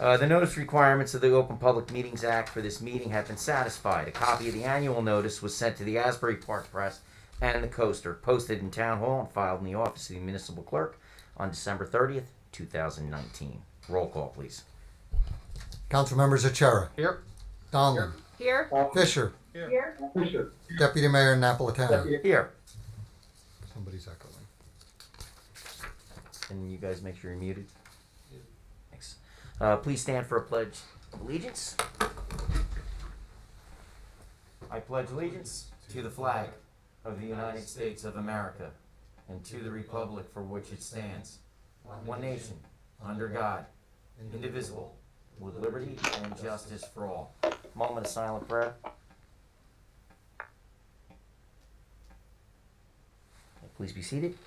The notice requirements of the Open Public Meetings Act for this meeting have been satisfied. A copy of the annual notice was sent to the Asbury Park Press and the Coaster, posted in Town Hall and filed in the office of the Municipal Clerk on December 30th, 2019. Roll call, please. Council members Achara. Here. Donlin. Here. Fisher. Here. Deputy Mayor Napolitano. Here. Somebody's echoing. And you guys make sure you're muted. Thanks. Please stand for a pledge of allegiance. I pledge allegiance to the flag of the United States of America and to the republic for which it stands, one nation, under God, indivisible, with liberty and justice for all. Moment of silent prayer. Please be seated.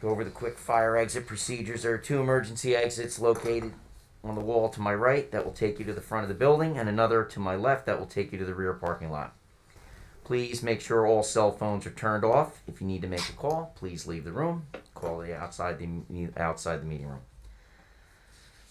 Go over the quick fire exit procedures. There are 2 emergency exits located on the wall to my right that will take you to the front of the building, and another to my left that will take you to the rear parking lot. Please make sure all cell phones are turned off. If you need to make a call, please leave the room. Call outside the meeting room.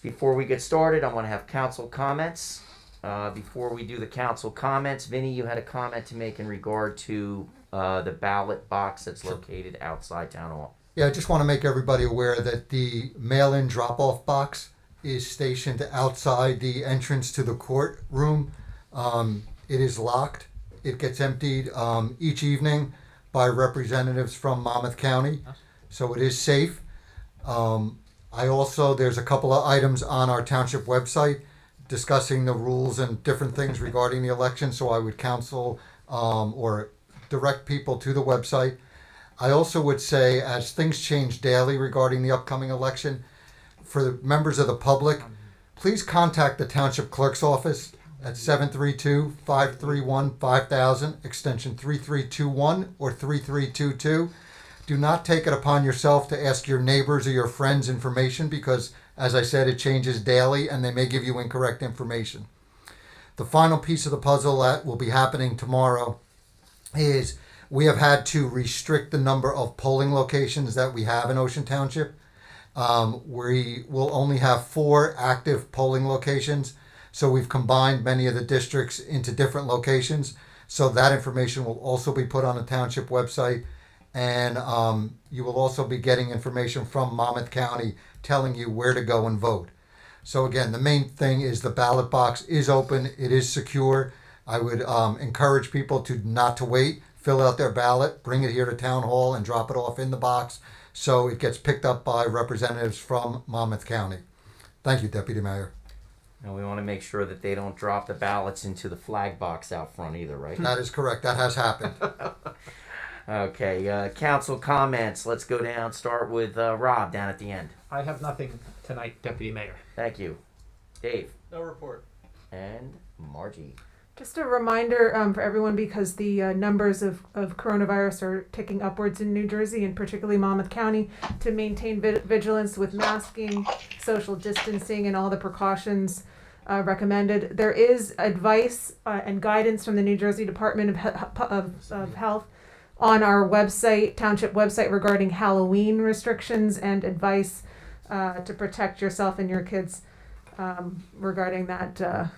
Before we get started, I want to have council comments. Before we do the council comments, Vinny, you had a comment to make in regard to the ballot box that's located outside Town Hall. Yeah, I just want to make everybody aware that the mail-in drop-off box is stationed outside the entrance to the courtroom. It is locked. It gets emptied each evening by representatives from Monmouth County, so it is safe. There's a couple of items on our township website discussing the rules and different things regarding the election, so I would counsel or direct people to the website. I also would say, as things change daily regarding the upcoming election, for the members of the public, please contact the Township Clerk's office at 732-531-5000, extension 3321 or 3322. Do not take it upon yourself to ask your neighbors or your friends information because, as I said, it changes daily and they may give you incorrect information. The final piece of the puzzle that will be happening tomorrow is we have had to restrict the number of polling locations that we have in Ocean Township. We will only have 4 active polling locations. So we've combined many of the districts into different locations. So that information will also be put on the township website. And you will also be getting information from Monmouth County telling you where to go and vote. So again, the main thing is the ballot box is open. It is secure. I would encourage people to not to wait. Fill out their ballot, bring it here to Town Hall, and drop it off in the box so it gets picked up by representatives from Monmouth County. Thank you, Deputy Mayor. And we want to make sure that they don't drop the ballots into the flag box out front either, right? That is correct. That has happened. Okay, council comments. Let's go down. Start with Rob down at the end. I have nothing tonight, Deputy Mayor. Thank you. Dave. No report. And Margie. Just a reminder for everyone, because the numbers of coronavirus are ticking upwards in New Jersey and particularly Monmouth County, to maintain vigilance with masking, social distancing, and all the precautions recommended. There is advice and guidance from the New Jersey Department of Health on our website, township website, regarding Halloween restrictions and advice to protect yourself and your kids regarding that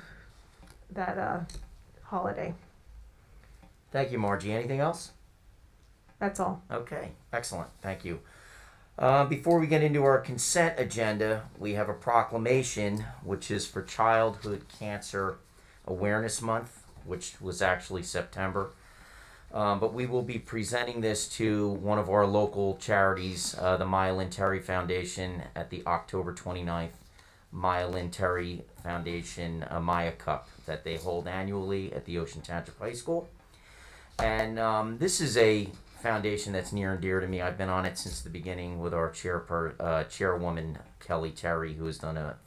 holiday. Thank you, Margie. Anything else? That's all. Okay, excellent. Thank you. Before we get into our consent agenda, we have a proclamation, which is for Childhood Cancer Awareness Month, which was actually September. But we will be presenting this to one of our local charities, the Maya Lynn Terry Foundation, at the October 29th Maya Lynn Terry Foundation Maya Cup that they hold annually at the Ocean Township High School. And this is a foundation that's near and dear to me. I've been on it since the beginning with our chairwoman, Kelly Terry, who has done a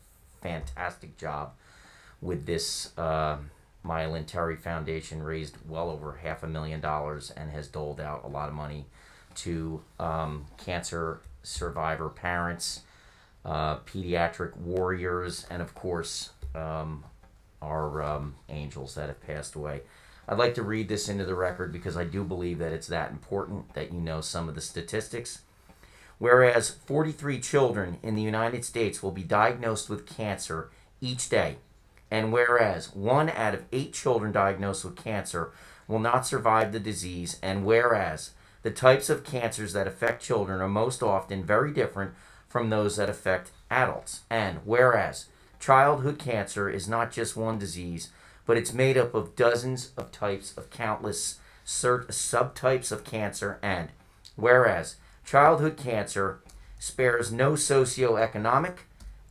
fantastic job with this Maya Lynn Terry Foundation, raised well over $500,000 and has doled out a lot of money to cancer survivor parents, pediatric warriors, and of course our angels that have passed away. I'd like to read this into the record because I do believe that it's that important that you know some of the statistics. whereas 43 children in the United States will be diagnosed with cancer each day, and whereas 1 out of 8 children diagnosed with cancer will not survive the disease, and whereas the types of cancers that affect children are most often very different from those that affect adults, and whereas childhood cancer is not just one disease, but it's made up of dozens of types of countless subtypes of cancer, and whereas childhood cancer spares no socioeconomic,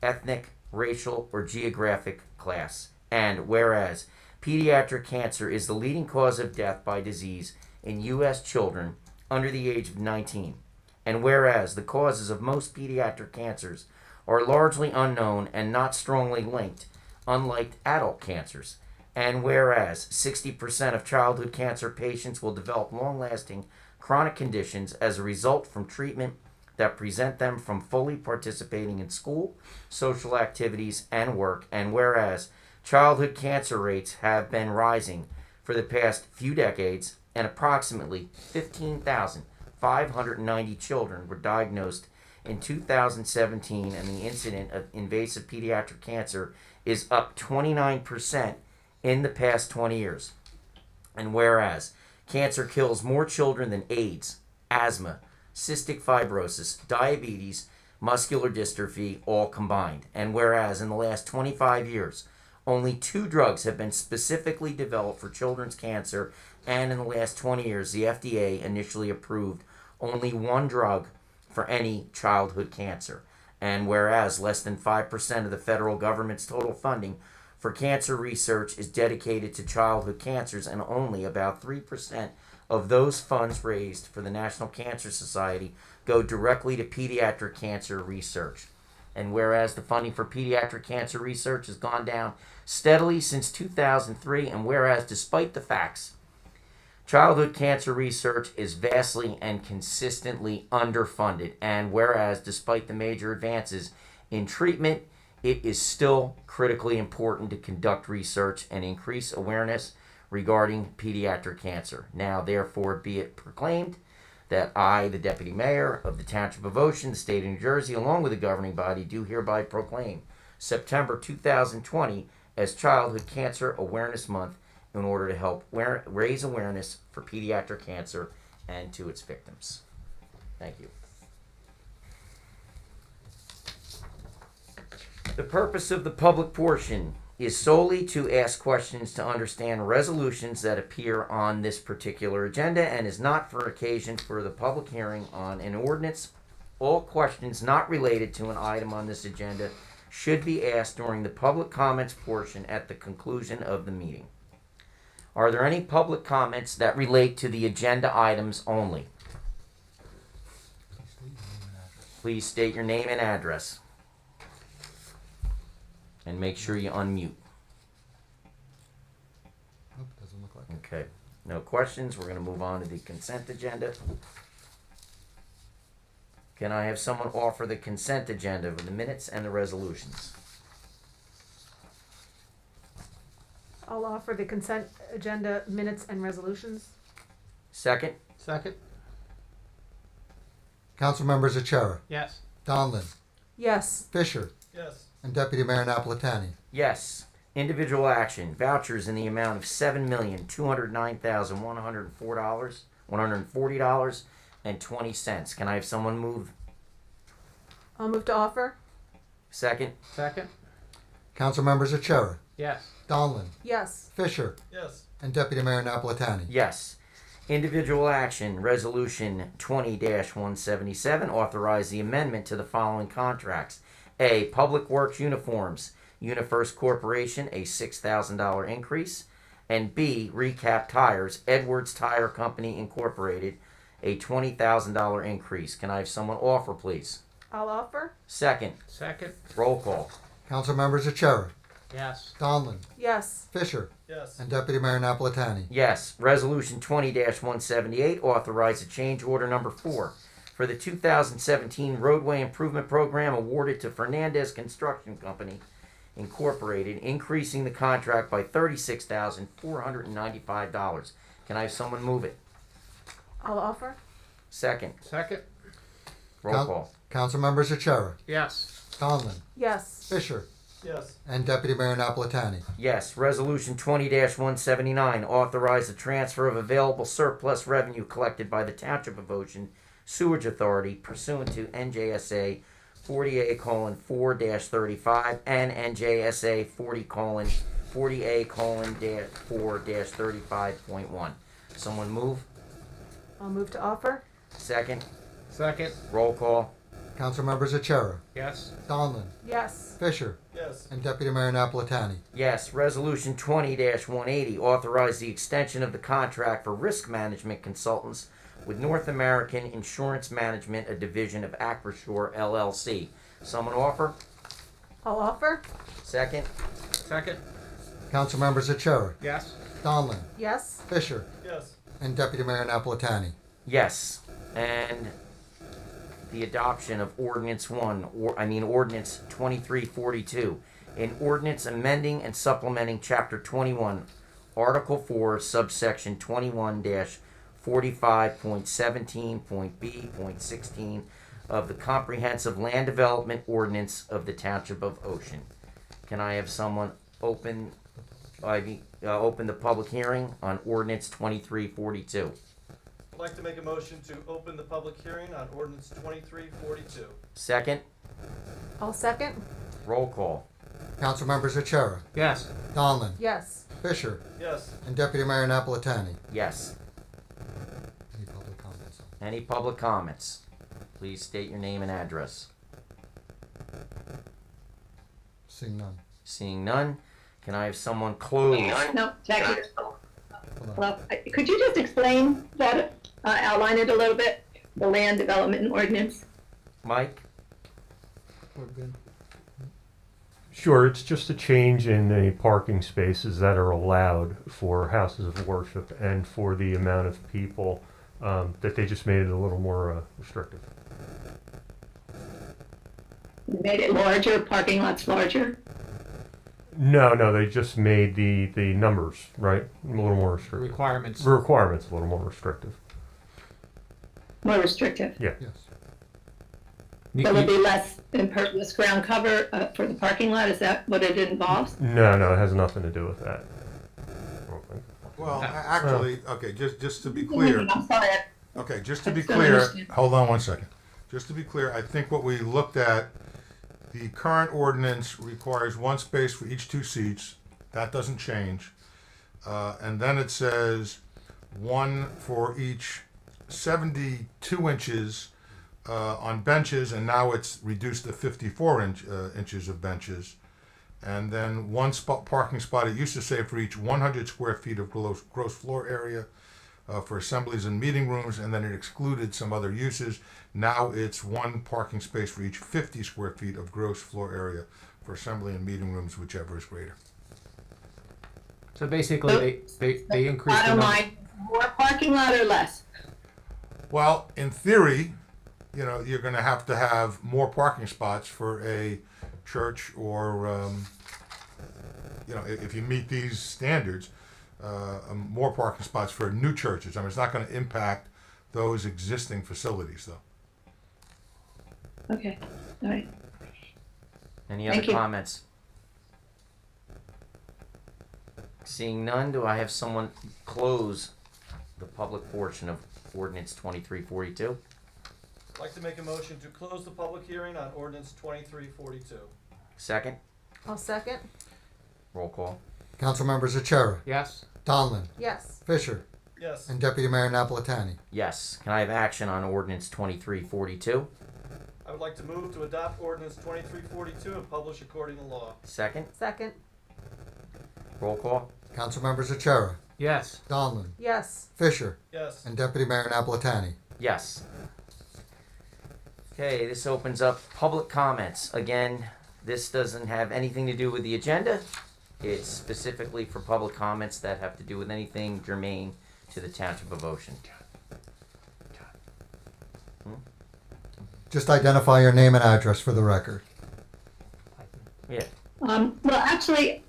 ethnic, racial, or geographic class, and whereas pediatric cancer is the leading cause of death by disease in U.S. children under the age of 19, and whereas the causes of most pediatric cancers are largely unknown and not strongly linked, unlike adult cancers, and whereas 60% of childhood cancer patients will develop long-lasting chronic conditions as a result from treatment that prevent them from fully participating in school, social activities, and work, and whereas childhood cancer rates have been rising for the past few decades, and approximately 15,590 children were diagnosed in 2017, and the incidence of invasive pediatric cancer is up 29% in the past 20 years. And whereas cancer kills more children than AIDS, asthma, cystic fibrosis, diabetes, muscular dystrophy, all combined. And whereas in the last 25 years, only 2 drugs have been specifically developed for children's cancer, and in the last 20 years, the FDA initially approved only 1 drug for any childhood cancer. And whereas less than 5% of the federal government's total funding for cancer research is dedicated to childhood cancers, and only about 3% of those funds raised for the National Cancer Society go directly to pediatric cancer research. And whereas the funding for pediatric cancer research has gone down steadily since 2003, and whereas despite the facts, childhood cancer research is vastly and consistently underfunded, and whereas despite the major advances in treatment, it is still critically important to conduct research and increase awareness regarding pediatric cancer. Now, therefore, be it proclaimed that I, the Deputy Mayor of the Township of Ocean, the State of New Jersey, along with the governing body, do hereby proclaim September 2020 as Childhood Cancer Awareness Month in order to help raise awareness for pediatric cancer and to its victims. Thank you. The purpose of the public portion is solely to ask questions to understand resolutions that appear on this particular agenda, and is not for occasion for the public hearing on an ordinance. All questions not related to an item on this agenda should be asked during the public comments portion at the conclusion of the meeting. Are there any public comments that relate to the agenda items only? Please state your name and address. And make sure you unmute. Nope, doesn't look like it. Okay. No questions. We're going to move on to the consent agenda. Can I have someone offer the consent agenda with the minutes and the resolutions? I'll offer the consent agenda, minutes, and resolutions. Second? Second? Council members Achara, Yes. Donlin, Yes. Fisher, Yes. and Deputy Mayor Napolitani. Yes. Individual action. Vouchers in the amount of $7,209,140.20. Can I have someone move? I'll move to offer. Second? Second? Council members Achara, Yes. Donlin, Yes. Fisher, Yes. and Deputy Mayor Napolitani. Yes. Individual action. Resolution 20-177. Authorize the amendment to the following contracts. A. Public Works Uniforms. UniFirst Corporation, a $6,000 increase. And B. Recap Tires. Edwards Tire Company Incorporated, a $20,000 increase. Can I have someone offer, please? I'll offer. Second. Second? Roll call. Council members Achara, Yes. Donlin, Yes. Fisher, Yes. and Deputy Mayor Napolitani. Yes. Resolution 20-178. Authorize a change order number 4 for the 2017 roadway improvement program awarded to Fernandez Construction Company Incorporated, increasing the contract by $36,495. Can I have someone move it? I'll offer. Second. Second? Roll call. Council members Achara, Yes. Donlin, Yes. Fisher, Yes. and Deputy Mayor Napolitani. Yes. Resolution 20-179, authorize the transfer of available surplus revenue collected by the Township of Ocean Sewerage Authority pursuant to NJSA 40A:4-35 and NJSA 40:40A:4-35.1. Someone move? I'll move to offer. Second. Second. Roll call. Council members Achara, Yes. Donlin, Yes. Fisher, Yes. and Deputy Mayor Napolitani. Yes. Resolution 20-180, authorize the extension of the contract for risk management consultants with North American Insurance Management, a division of Acrosure LLC. Someone offer? I'll offer. Second. Second. Council members Achara, Yes. Donlin, Yes. Fisher, Yes. and Deputy Mayor Napolitani. Yes. And the adoption of ordinance ordinance 2342, an ordinance amending and supplementing chapter 21, article 4, subsection 21-45.17.b.16 of the comprehensive land development ordinance of the Township of Ocean. Can I have someone open the public hearing on ordinance 2342? I'd like to make a motion to open the public hearing on ordinance 2342. Second. I'll second. Roll call. Council members Achara, Yes. Donlin, Yes. Fisher, Yes. and Deputy Mayor Napolitani. Yes. Any public comments? Any public comments? Please state your name and address. Seeing none. Seeing none, can I have someone close? No, Jackie. Hold on. Well, could you just explain that, outline it a little bit, the land development ordinance? Mike? Sure, it's just a change in the parking spaces that are allowed for houses of worship and for the amount of people that they just made it a little more restrictive. Made it larger, parking lots larger? No, they just made the numbers, right, a little more restrictive. Requirements. The requirements a little more restrictive. More restrictive? Yeah. Yes. Will there be less impervious ground cover for the parking lot? Is that what it involves? No, it has nothing to do with that. I don't think. Well, actually, okay, just to be clear, I'm sorry. okay, just to I be still clear, understand. hold on one second. Just to be clear, I think what we looked at, the current ordinance requires one space for each 2 seats. That doesn't change. And then it says one for each 72 inches on benches, and now it's reduced to 54 inches of benches. And then one parking spot, it used to say for each 100 square feet of gross floor area for assemblies and meeting rooms, and then it excluded some other uses. Now it's one parking space for each 50 square feet of gross floor area for assembly and meeting rooms, whichever is greater. So basically, they increased the Bottom number. line, more parking lot or less? Well, in theory, you're going to have more parking spots for a church or, if you meet these standards, more parking spots for new churches. I mean, it's not going to impact those existing facilities, though. Okay, all right. Any other Thank you. comments? Seeing none, do I have someone close the public portion of ordinance 2342? I'd like to make a motion to close the public hearing on ordinance 2342. Second. I'll second. Roll call. Council members Achara, Yes. Donlin, Yes. Fisher, Yes. and Deputy Mayor Napolitani. Yes. Can I have action on ordinance 2342? I would like to move to adopt ordinance 2342 and publish according to law. Second. Second. Roll call. Council members Achara, Yes. Donlin, Yes. Fisher, Yes. and Deputy Mayor Napolitani. Yes. Okay, this opens up public comments. Again, this doesn't have anything to do with the agenda. It's specifically for public comments that have to do with anything germane to the Township of Ocean. Just identify your name and address for the record. Yeah. Well, actually,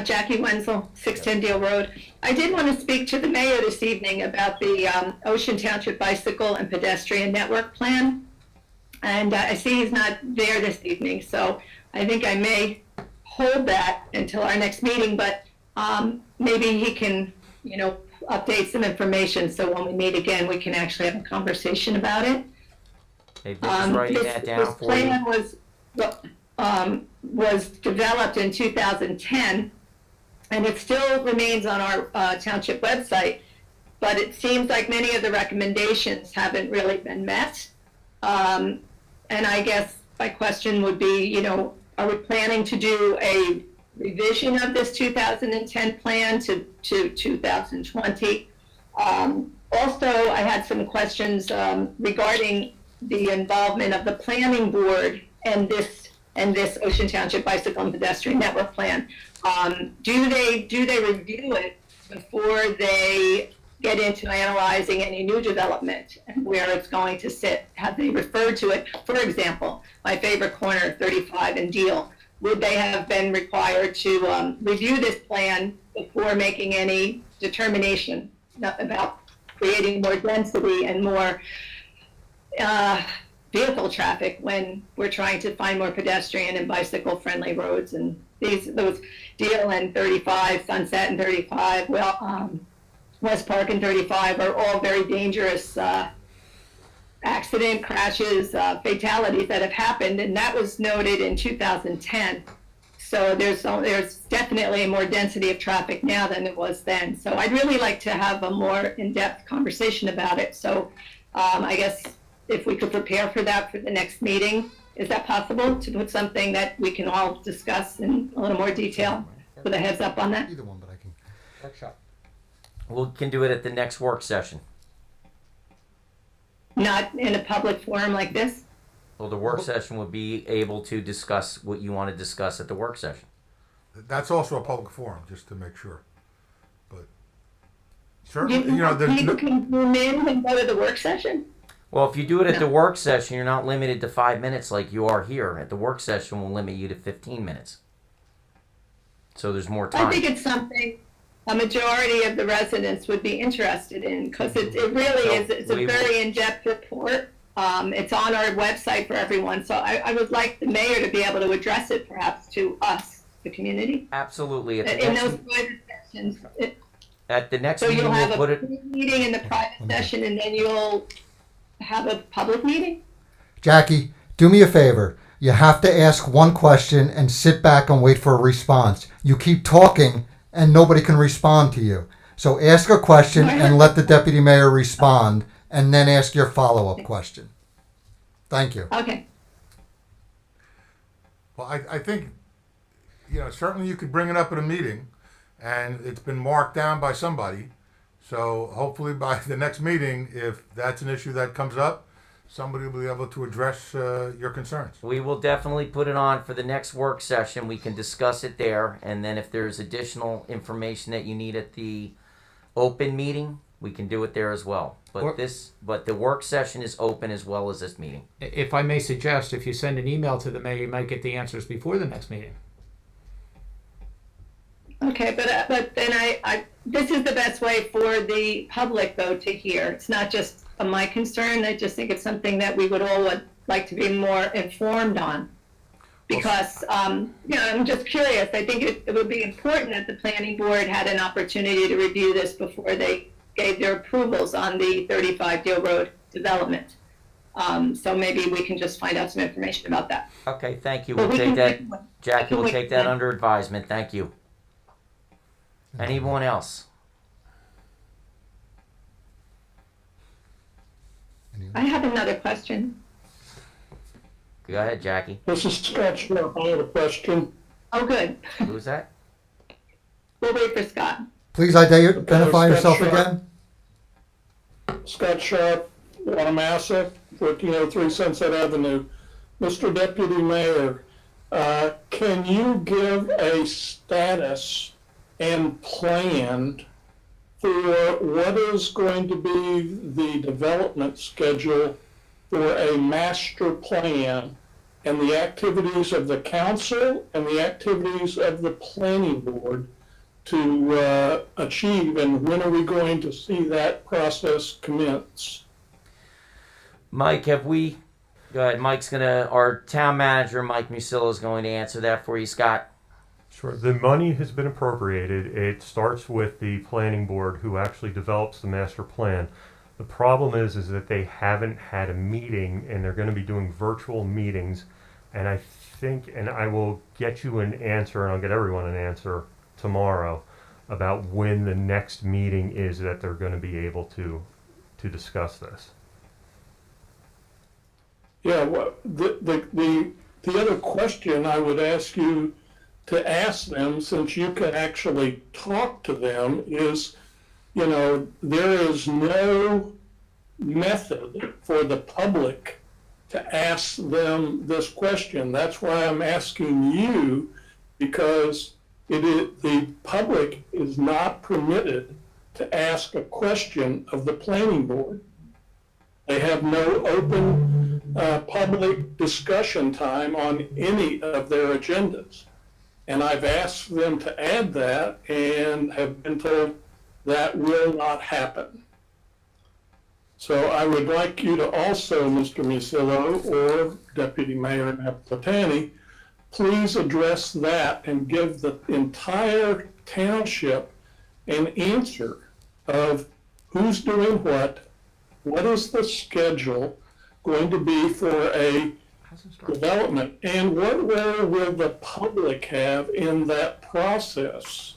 Jackie Wenzel, 610 Deal Road. I did want to speak to the mayor this evening about the Ocean Township Bicycle and Pedestrian Network Plan. And I see he's not there this evening, so I think I may hold that until our next meeting, but maybe he can, update some information, so when we meet again, we can actually have a conversation about it. Hey, Vic is writing that down This for you. plan was developed in 2010, and it still remains on our township website, but it seems like many of the recommendations haven't really been met. And I guess my question would be, are we planning to do a revision of this 2010 plan to 2020? Also, I had some questions regarding the involvement of the planning board and this Ocean Township Bicycle and Pedestrian Network Plan. Do they review it before they get into analyzing any new development and where it's going to sit? Have they referred to it? For example, my favorite corner, 35 and Deal. Would they have been required to review this plan before making any determination about creating more density and more vehicle traffic when we're trying to find more pedestrian and bicycle friendly roads? And those Deal and 35, Sunset and 35, West Park and 35 are all very dangerous accident, crashes, fatalities that have happened, and that was noted in 2010. So there's definitely more density of traffic now than it was then. So I'd really like to have a more in-depth conversation about it. So I guess if we could prepare for that for the next meeting, is that possible to put something that we can all discuss in a little more detail with a heads up on that? Either one, but I can. Workshop. We can do it at the next work session. Not in a public forum like this? Well, the work session would be able to discuss what you want to discuss at the work session. That's also a public forum, just to make sure. But People certainly, can zoom in and go to the work session? Well, if you do it at the work session, you're not limited to 5 minutes like you are here. At the work session, we'll limit you to 15 minutes. So there's more time. I think it's something a majority of the residents would be interested in, because it really is, it's a very in-depth report. It's on our website for everyone, so I would like the mayor to be able to address it perhaps to us, the community, Absolutely. in those private sessions. At the next So meeting, you'll have we'll put a it. meeting in the private session, and then you'll have a public meeting? Jackie, do me a favor. You have to ask one question and sit back and wait for a response. You keep talking and nobody can respond to you. So ask a question and let the deputy mayor respond, and then ask your follow-up question. Thank you. Okay. well, I think, certainly you could bring it up at a meeting, and it's been marked down by somebody. So hopefully by the next meeting, if that's an issue that comes up, somebody will be able to address your concerns. We will definitely put it on for the next work session. We can discuss it there, and then if there's additional information that you need at the open meeting, we can do it there as well. But the work session is open as well as this meeting. If I may suggest, if you send an email to the mayor, you might get the answers before the next meeting. Okay, but then I this is the best way for the public though to hear. It's not just my concern. I just think it's something that we would all like to be more informed on. Because I'm just curious. I think it would be important that the planning board had an opportunity to review this before they gave their approvals on the 35 Deal Road development. So maybe we can just find out some information about that. Okay, thank you. But We'll we take can that. wait- Jackie will wait- take that under advisement. Thank you. Anyone else? I have another question. Go ahead, Jackie. This is Scott Sharp. I have a question. Oh, good. Who's that? We'll wait for Scott. Please identify Scott yourself Sharp. again. Scott Sharp, Wanamassa, 1403 Sunset Avenue. Mr. Deputy Mayor, can you give a status and plan for what is going to be the development schedule for a master plan and the activities of the council and the activities of the planning board to achieve, and when are we going to see that process commence? Mike, have we Go ahead. Our town manager, Mike Musillo, is going to answer that for you, Scott. Sure. The money has been appropriated. It starts with the planning board who actually develops the master plan. The problem is that they haven't had a meeting, and they're going to be doing virtual meetings. And I think, and I will get you an answer, and I'll get everyone an answer tomorrow about when the next meeting is that they're going to be able to discuss this. Yeah, well, the other question I would ask you to ask them, since you can actually talk to them, is, you know, there is no method for the public to ask them this question. That's why I'm asking you, because the public is not permitted to ask a question of the planning board. They have no open public discussion time on any of their agendas. And I've asked them to add that and have been told that will not happen. So I would like you to also, Mr. Musillo or Deputy Mayor Napolitani, please address that and give the entire township an answer of who's doing what is the schedule going to be for a development, and what role will the public have in that process?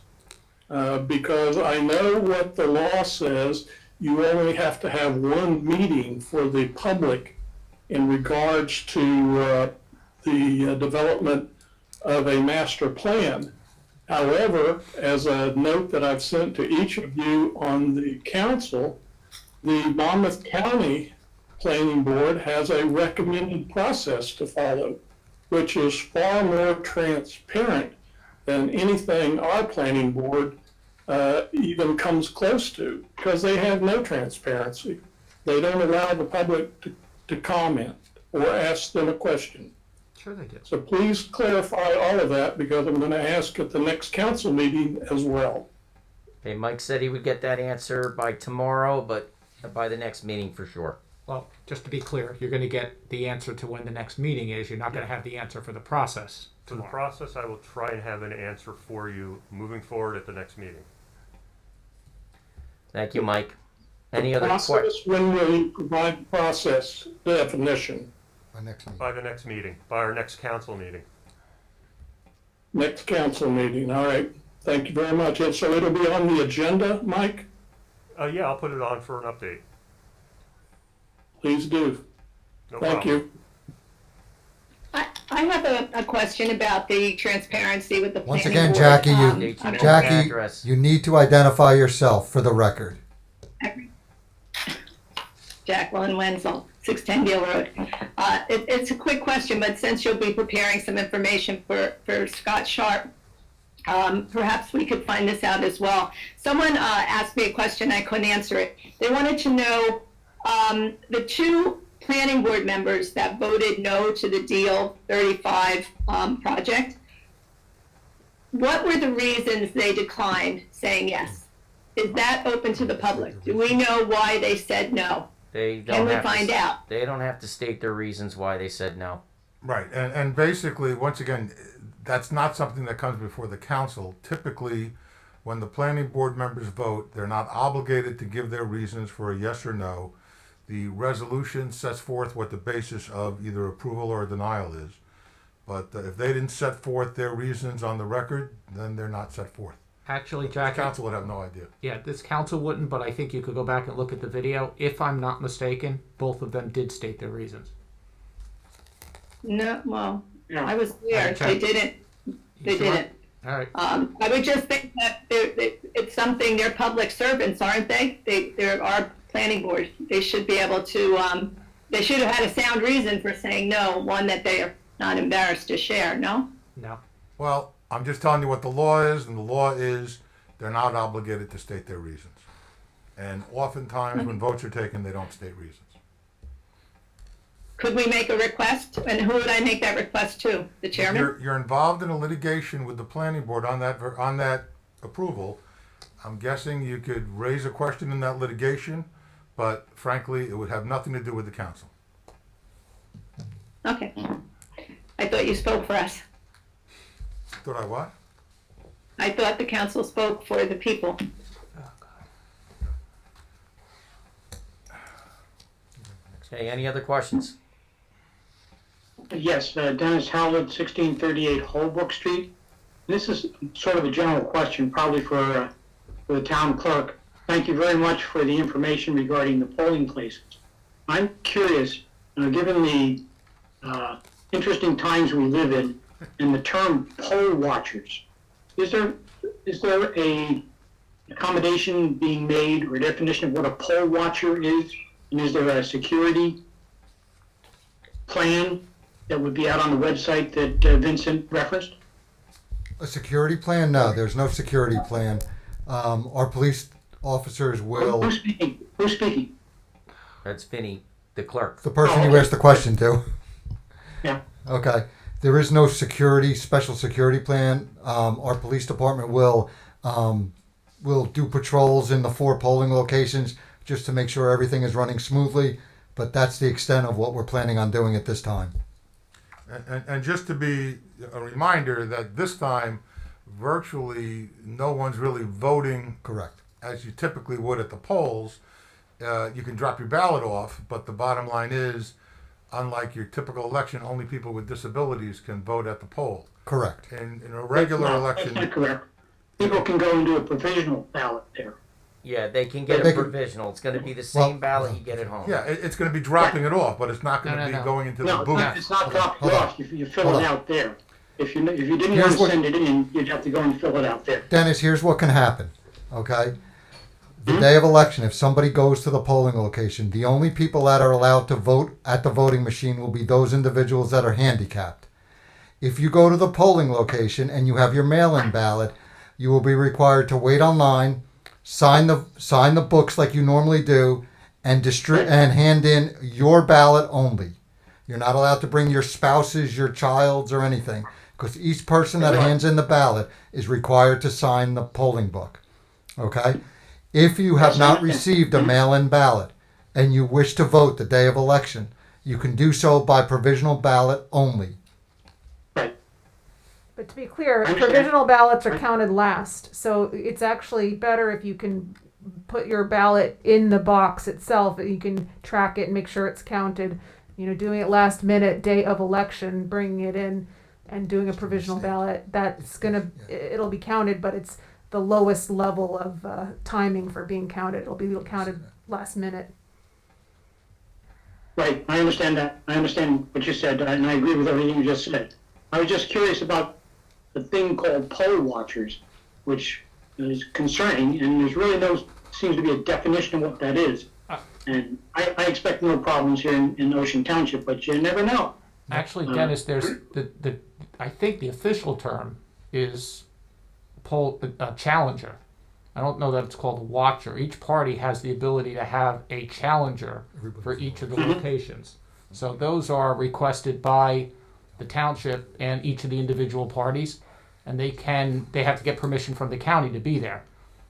Because I know what the law says, you only have to have one meeting for the public in regards to the development of a master plan. However, as a note that I've sent to each of you on the council, the Monmouth County Planning Board has a recommended process to follow, which is far more transparent than anything our planning board even comes close to, because they have no transparency. They don't allow the public to comment or ask them a question. Sure they do. So please clarify all of that, because I'm going to ask at the next council meeting as well. Okay, Mike said he would get that answer by tomorrow, but by the next meeting for sure. Well, just to be clear, you're going to get the answer to when the next meeting is. You're not going to have the answer for the process For the tomorrow. process, I will try and have an answer for you moving forward at the next meeting. Thank you, Mike. Any other questions? Process, when will you provide process definition? My next meeting. By the next meeting, by our next council meeting. Next council meeting, all right. Thank you very much. And so it'll be on the agenda, Mike? Yeah, I'll put it on for an update. Please do. No Thank problem. you. I have a question about the transparency with the Once planning again, board. Jackie, Need your name and Jackie, address. you need to identify yourself for the record. Jacqueline Wenzel, 610 Deal Road. It's a quick question, but since you'll be preparing some information for Scott Sharp, perhaps we could find this out as well. Someone asked me a question, I couldn't answer it. They wanted to know the two planning board members that voted no to the Deal 35 project. What were the reasons they declined saying yes? Is that open to the public? Do we know why they said no? They don't Can we have find to, out? They don't have to state their reasons why they said no. Right, and basically, once again, that's not something that comes before the council. Typically, when the planning board members vote, they're not obligated to give their reasons for a yes or no. The resolution sets forth what the basis of either approval or denial is. But if they didn't set forth their reasons on the record, then they're not set forth. Actually, The Jackie, council would have no idea. yeah, this council wouldn't, but I think you could go back and look at the video. If I'm not mistaken, both of them did state their reasons. No, well, I was there. Okay. They didn't. They You sure? didn't. All right. I would just think that it's something, they're public servants, aren't they? They're our planning board. They should be able to, they should have had a sound reason for saying no, one that they are not embarrassed to share, no? No. Well, I'm just telling you what the law is, and the law is they're not obligated to state their reasons. And oftentimes, when votes are taken, they don't state reasons. Could we make a request? And who would I make that request to? The chairman? You're involved in a litigation with the planning board on that approval. I'm guessing you could raise a question in that litigation, but frankly, it would have nothing to do with the council. Okay. I thought you spoke for us. Thought I what? I thought the council spoke for the people. Okay, any other questions? Yes, Dennis Howard, 1638 Holbrook Street. This is sort of a general question, probably for the town clerk. Thank you very much for the information regarding the polling places. I'm curious, given the interesting times we live in and the term poll watchers, is there a accommodation being made or definition of what a poll watcher is? And is there a security plan that would be out on the website that Vincent referenced? A security plan? No, there's no security plan. Our police officers will, Who's speaking? Who's speaking? That's Vinny, the clerk. the person you asked the question to. Yeah. Okay. There is no special security plan. Our police department will do patrols in the 4 polling locations just to make sure everything is running smoothly. But that's the extent of what we're planning on doing at this time. And just to be a reminder that this time, virtually no one's really voting Correct. as you typically would at the polls. You can drop your ballot off, but the bottom line is, unlike your typical election, only people with disabilities can vote at the poll. Correct. In a regular That's election, not correct. People can go and do a provisional ballot there. Yeah, they can get They a can- provisional. It's going to be the same ballot you get at home. yeah, it's going to be dropping it off, but it's not going to No, be no. going into No, the booth. it's not dropped Hold on. off. You fill Hold it on. out there. If you didn't want Here's to what- send it in, you'd have to go and fill it out there. Dennis, here's what can happen. Okay. The day of election, if somebody goes to the polling location, the only people that are allowed to vote at the voting machine will be those individuals that are handicapped. If you go to the polling location and you have your mail-in ballot, you will be required to wait online, sign the books like you normally do, and and hand in your ballot only. You're not allowed to bring your spouses, your child's, or anything, because each person that hands in the ballot is required to sign the polling book. Okay? If you have not received a mail-in ballot and you wish to vote the day of election, you can do so by provisional ballot only. Right. But to be clear, Understand. provisional ballots are counted last. So it's actually better if you can put your ballot in the box itself. You can track it and make sure it's counted. You know, doing it last minute, day of election, bringing it in and doing a provisional ballot, it'll be counted, but it's the lowest level of timing for being counted. It'll be counted last minute. Right, I understand that. I understand what you said, and I agree with everything you just said. I was just curious about the thing called poll watchers, which is concerning, and there's really seems to be a definition of what that is. And I expect no problems here in Ocean Township, but you never know. Actually, Dennis, there's I think the official term is challenger. I don't know that it's called a watcher. Each party has the ability to have a challenger for each of the locations. So those are requested by the township and each of the individual parties, and they have to get permission from the county to be there.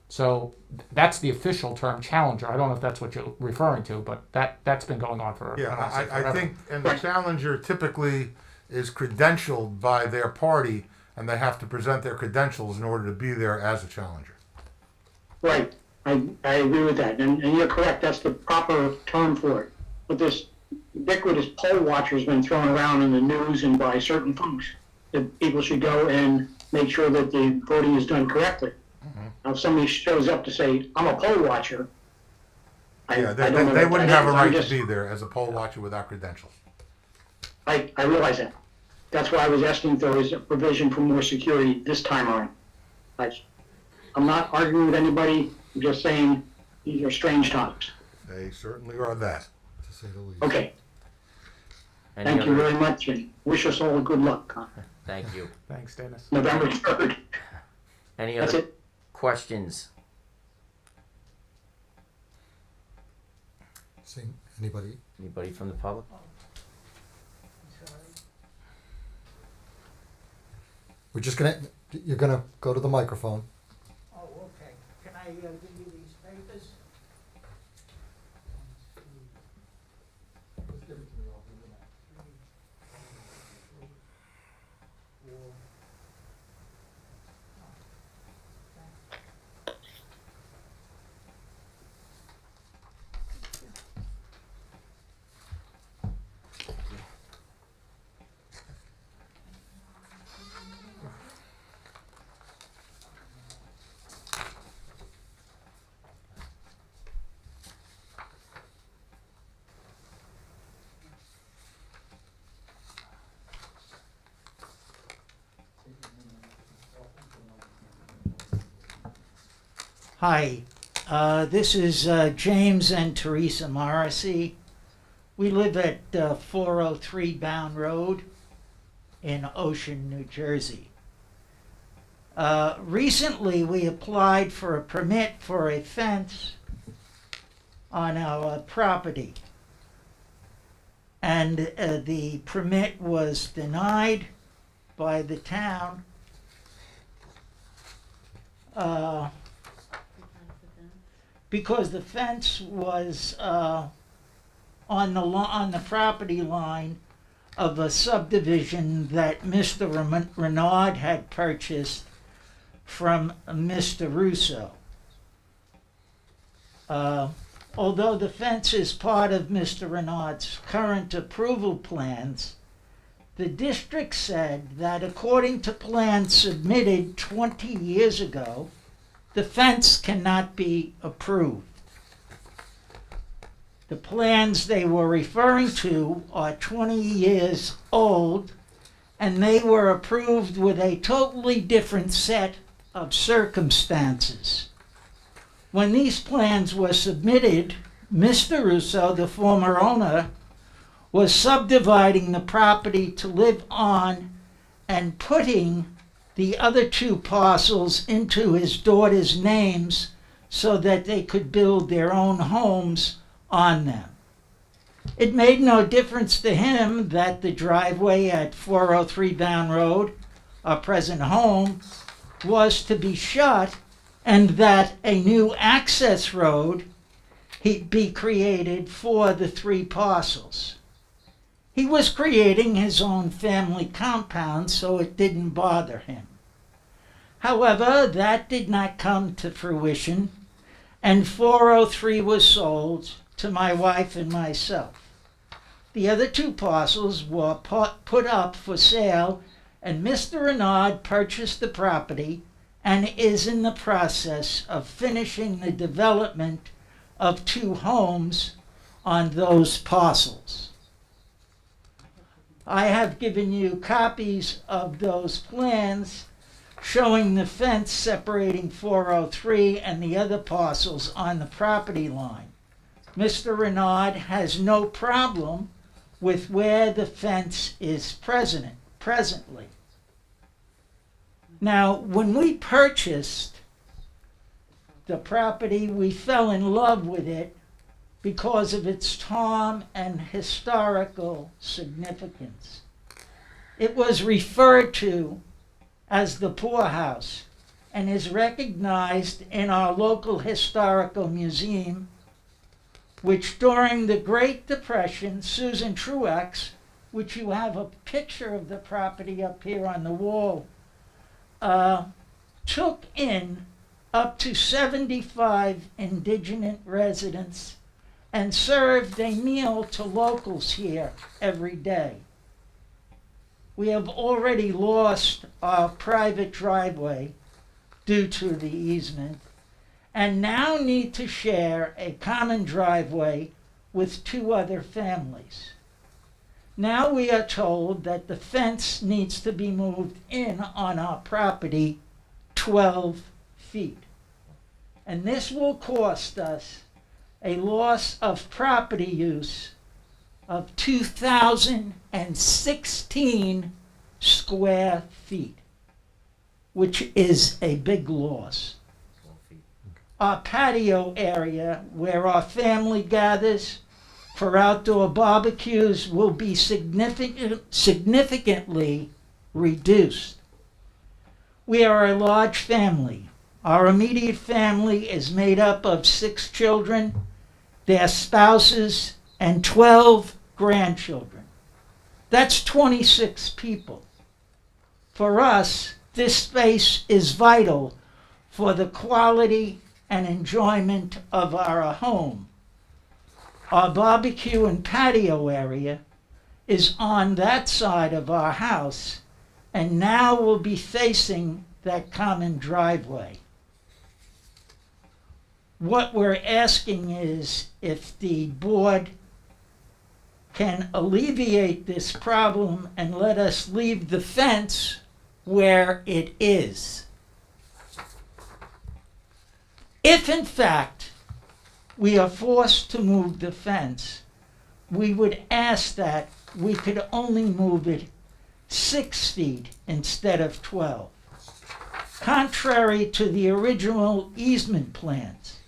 So that's the official term, challenger. I don't know if that's what you're referring to, but that's been going on for Yeah, I forever. think, and the challenger typically is credentialed by their party, and they have to present their credentials in order to be there as a challenger. Right, I agree with that, and you're correct, that's the proper term for it. But this ubiquitous poll watcher has been thrown around in the news and by certain folks, that people should go and make sure that the voting is done correctly. Now, if somebody shows up to say, I'm a poll watcher, Yeah, I don't know they what wouldn't that have a is. right I'm to just- be there as a poll watcher without credentials. I realize that. That's why I was asking if there was a provision for more security this time around. I'm not arguing with anybody, I'm just saying these are strange times. They certainly are that. To say the least. Okay, Any thank you other- very much, and wish us all good luck on Thank you. Thanks, Dennis. November 3rd. Any That's other it. questions? See, anybody? Anybody from the public? You're gonna go to the microphone. Oh, okay. Can I give you these papers? Hi, this is James and Teresa Morrissey. We live at 403 Bound Road in Ocean, New Jersey. Recently, we applied for a permit for a fence on our property. And the permit was denied by the town. Because the fence was on the property line of a subdivision that Mr. Renaud had purchased from Mr. Russo. Although the fence is part of Mr. Renaud's current approval plans, the district said that according to plans submitted 20 years ago, the fence cannot be approved. The plans they were referring to are 20 years old, and they were approved with a totally different set of circumstances. When these plans were submitted, Mr. Russo, the former owner, was subdividing the property to live on and putting the other two parcels into his daughter's names so that they could build their own homes on them. It made no difference to him that the driveway at 403 Bound Road, our present home, was to be shut and that a new access road be created for the three parcels. He was creating his own family compound, so it didn't bother him. However, that did not come to fruition, and 403 was sold to my wife and myself. The other two parcels were put up for sale, and Mr. Renaud purchased the property and is in the process of finishing the development of two homes on those parcels. I have given you copies of those plans showing the fence separating 403 and the other parcels on the property line. Mr. Renaud has no problem with where the fence is presently. Now, when we purchased the property, we fell in love with it because of its charm and historical significance. It was referred to as the poorhouse and is recognized in our local historical museum, which during the Great Depression, Susan Truex, which you have a picture of the property up here on the wall, took in up to 75 indigenous residents and served a meal to locals here every day. We have already lost our private driveway due to the easement and now need to share a common driveway with two other families. Now we are told that the fence needs to be moved in on our property 12 feet. And this will cost us a loss of property use of 2,016 square feet, which is a big loss. Our patio area where our family gathers for outdoor barbecues will be significantly reduced. We are a large family. Our immediate family is made up of 6 children, their spouses, and 12 grandchildren. That's 26 people. For us, this space is vital for the quality and enjoyment of our home. Our barbecue and patio area is on that side of our house and now will be facing that common driveway. What we're asking is if the board can alleviate this problem and let us leave the fence where it is. If in fact we are forced to move the fence, we would ask that we could only move it 6 feet instead of 12, contrary to the original easement plans.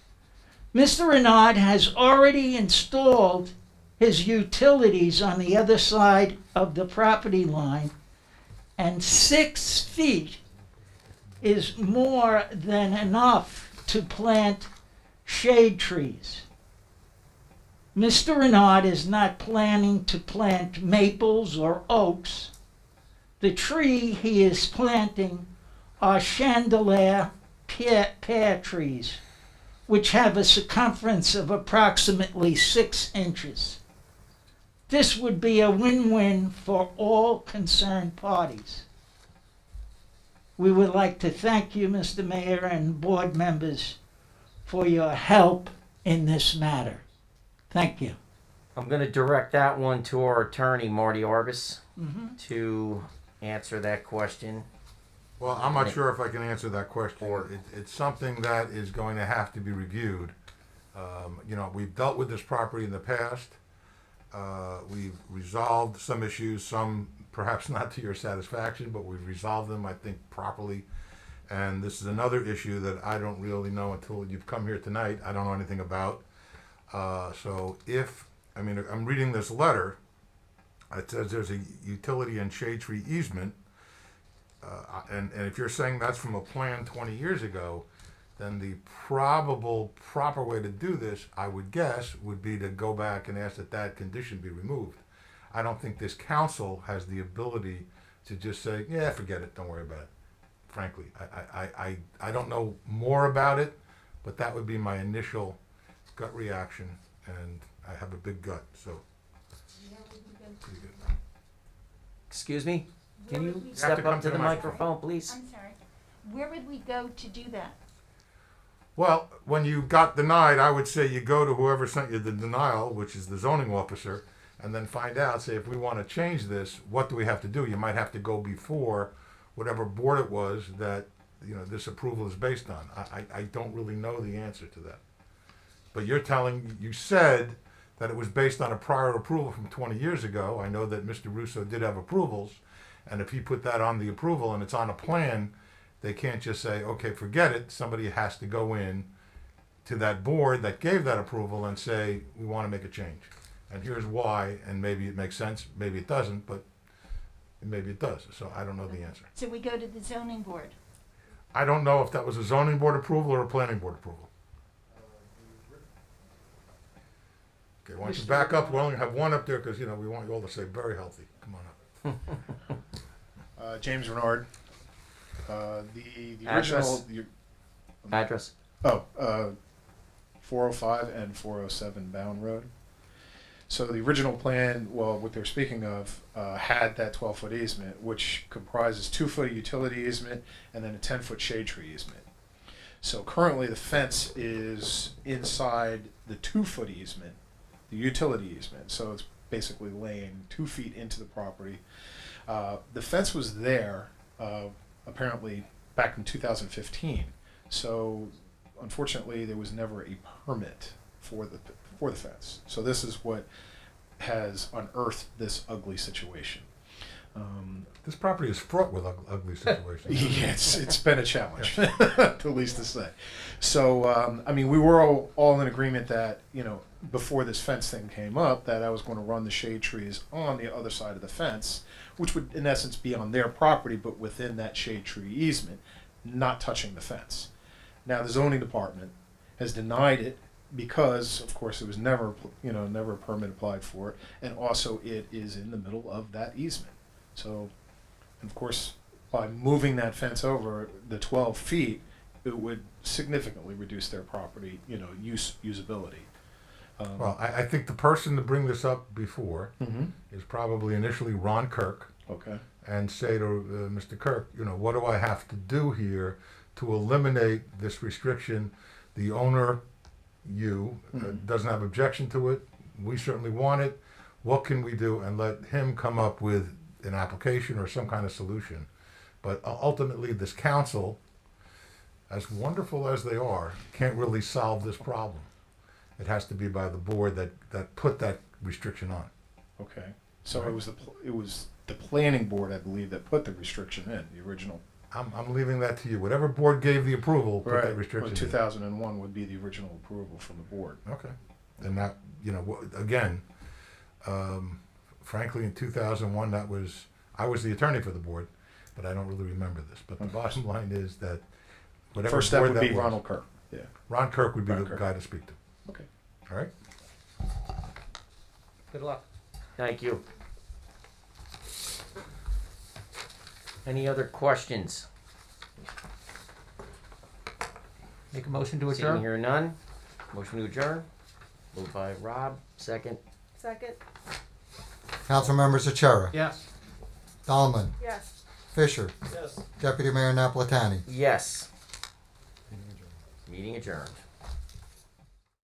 Mr. Renaud has already installed his utilities on the other side of the property line, and 6 feet is more than enough to plant shade trees. Mr. Renaud is not planning to plant maples or oaks. The tree he is planting are chandelier pear trees, which have a circumference of approximately 6 inches. This would be a win-win for all concerned parties. We would like to thank you, Mr. Mayor and board members, for your help in this matter. Thank you. I'm going to direct that one to our attorney, Marty Arbus, to answer that question. Well, I'm not sure if I can answer that question. It's something that is going to have to be reviewed. We've dealt with this property in the past. We've resolved some issues, some perhaps not to your satisfaction, but we've resolved them, I think, properly. And this is another issue that I don't really know until you've come here tonight. I don't know anything about. I'm reading this letter. It says there's a utility and shade tree easement. And if you're saying that's from a plan 20 years ago, then the probable proper way to do this, I would guess, would be to go back and ask that that condition be removed. I don't think this council has the ability to just say, yeah, forget it, don't worry about it. Frankly, I don't know more about it, but that would be my initial gut reaction, and I have a big gut, so. Pretty good. Excuse me? Can you have step to come up to the microphone, please? I'm sorry. Where would we go to do that? Well, when you got denied, I would say you go to whoever sent you the denial, which is the zoning officer, and then find out, say, if we want to change this, what do we have to do? You might have to go before whatever board it was that, this approval is based on. I don't really know the answer to that. But you said that it was based on a prior approval from 20 years ago. I know that Mr. Russo did have approvals, and if he put that on the approval and it's on a plan, they can't just say, okay, forget it. Somebody has to go in to that board that gave that approval and say, we want to make a change. And here's why, and maybe it makes sense, maybe it doesn't, but maybe it does. So I don't know the answer. So we go to the zoning board. I don't know if that was a zoning board approval or a planning board approval. Okay, why don't you back up? We only have one up there because, we want you all to say very healthy. Come on up. James Renard. The Address? original. Address? 405 and 407 Bound Road. So the original plan, well, what they're speaking of, had that 12-foot easement, which comprises 2-foot utility easement and then a 10-foot shade tree easement. So currently the fence is inside the 2-foot easement, the utility easement. So it's basically laying 2 feet into the property. The fence was there apparently back in 2015. So unfortunately there was never a permit for the fence. So this is what has unearthed this ugly situation. This property is fraught with ugly situations. Yeah, it's been a challenge, at least to say. So, we were all in agreement that, before this fence thing came up, that I was going to run the shade trees on the other side of the fence, which would, in essence, be on their property, but within that shade tree easement, not touching the fence. Now, the zoning department has denied it because, of course, it was never a permit applied for it, and also it is in the middle of that easement. So, of course, by moving that fence over the 12 feet, it would significantly reduce their property, usability. Well, I think the person to bring this up before is probably initially Ron Kirk. Okay. And say to Mr. Kirk, what do I have to do here to eliminate this restriction? The owner, doesn't have objection to it. We certainly want it. What can we do? And let him come up with an application or some kind of solution. But ultimately, this council, as wonderful as they are, can't really solve this problem. It has to be by the board that put that restriction on. Okay. So it was the planning board, I believe, that put the restriction in, the original. I'm leaving that to you. Whatever board gave the approval, put that restriction Well, 2001 would be the original approval from the board. in. Okay. And that, again, frankly, in 2001, I was the attorney for the board, but I don't really remember this. But the bottom line is that whatever First step board would that be was, Ronald Kirk. Yeah. Ron Kirk would be Ron the Kirk. guy to speak to. Okay. All right? Good luck. Thank you. Any other questions? Make a motion to Seeing adjourn? here none. Motion to adjourn. Moved by Rob, second. Second, Council members Achara, Yes. Dahlman, yes. Fisher, Yes. Deputy Mayor Napolitani. Yes. Meeting adjourned.